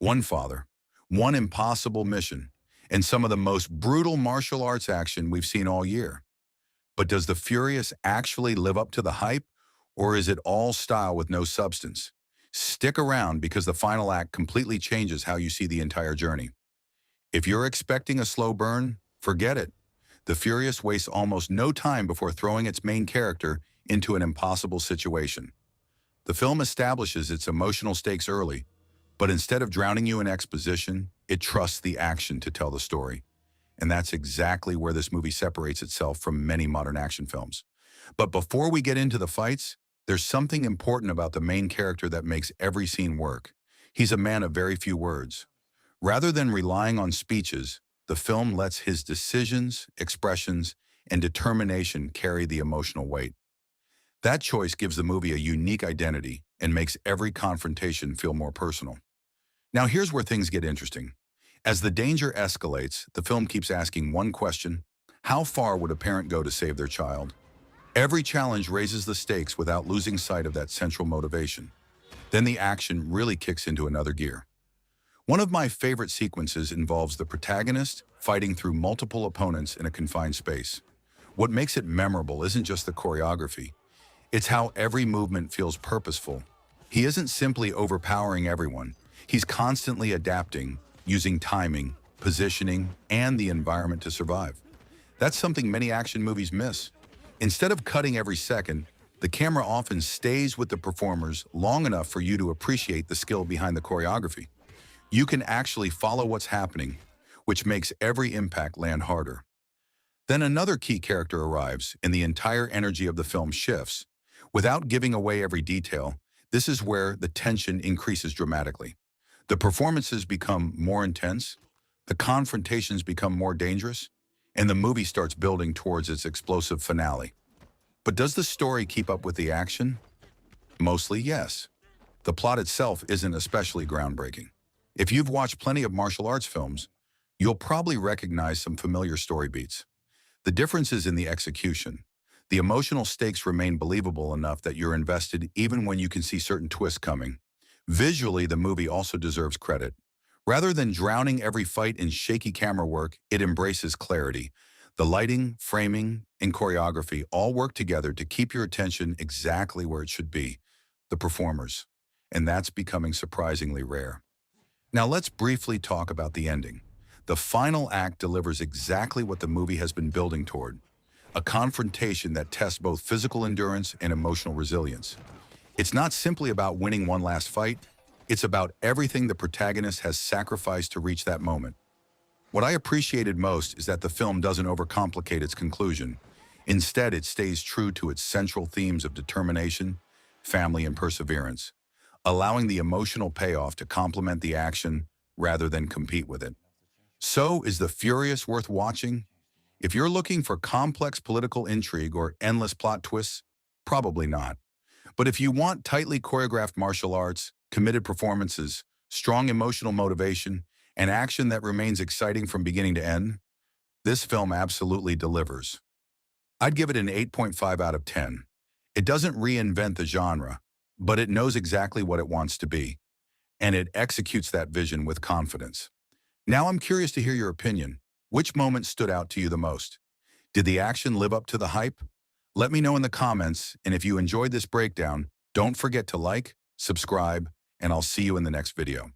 one father, one impossible mission, and some of the most brutal martial arts action we've seen all year. But does the Furious actually live up to the hype, or is it all style with no substance? Stick around because the final act completely changes how you see the entire journey. If you're expecting a slow burn, forget it. The Furious wastes almost no time before throwing its main character into an impossible situation. The film establishes its emotional stakes early, but instead of drowning you in exposition, it trusts the action to tell the story. And that's exactly where this movie separates itself from many modern action films. But before we get into the fights, there's something important about the main character that makes every scene work. He's a man of very few words. Rather than relying on speeches, the film lets his decisions, expressions, and determination carry the emotional weight. That choice gives the movie a unique identity and makes every confrontation feel more personal. Now here's where things get interesting. As the danger escalates, the film keeps asking one question: how far would a parent go to save their child? Every challenge raises the stakes without losing sight of that central motivation. Then the action really kicks into another gear. One of my favorite sequences involves the protagonist fighting through multiple opponents in a confined space. What makes it memorable isn't just the choreography, it's how every movement feels purposeful. He isn't simply overpowering everyone, he's constantly adapting, using timing, positioning, and the environment to survive. That's something many action movies miss. Instead of cutting every second, the camera often stays with the performers long enough for you to appreciate the skill behind the choreography. You can actually follow what's happening, which makes every impact land harder. Then another key character arrives, and the entire energy of the film shifts. Without giving away every detail, this is where the tension increases dramatically. The performances become more intense, the confrontations become more dangerous, and the movie starts building towards its explosive finale. But does the story keep up with the action? Mostly yes. The plot itself isn't especially groundbreaking. If you've watched plenty of martial arts films, you'll probably recognize some familiar story beats. The difference is in the execution. The emotional stakes remain believable enough that you're invested even when you can see certain twists coming. Visually, the movie also deserves credit. Rather than drowning every fight in shaky camera work, it embraces clarity. The lighting, framing, and choreography all work together to keep your attention exactly where it should be, the performers. And that's becoming surprisingly rare. Now let's briefly talk about the ending. The final act delivers exactly what the movie has been building toward: a confrontation that tests both physical endurance and emotional resilience. It's not simply about winning one last fight, it's about everything the protagonist has sacrificed to reach that moment. What I appreciated most is that the film doesn't overcomplicate its conclusion. Instead, it stays true to its central themes of determination, family, and perseverance, allowing the emotional payoff to complement the action rather than compete with it. So, is The Furious worth watching? If you're looking for complex political intrigue or endless plot twists, probably not. But if you want tightly choreographed martial arts, committed performances, strong emotional motivation, and action that remains exciting from beginning to end, this film absolutely delivers. I'd give it an 8.5 out of 10. It doesn't reinvent the genre, but it knows exactly what it wants to be, and it executes that vision with confidence. Now I'm curious to hear your opinion. Which moment stood out to you the most? Did the action live up to the hype? Let me know in the comments, and if you enjoyed this breakdown, don't forget to like, subscribe, and I'll see you in the next video.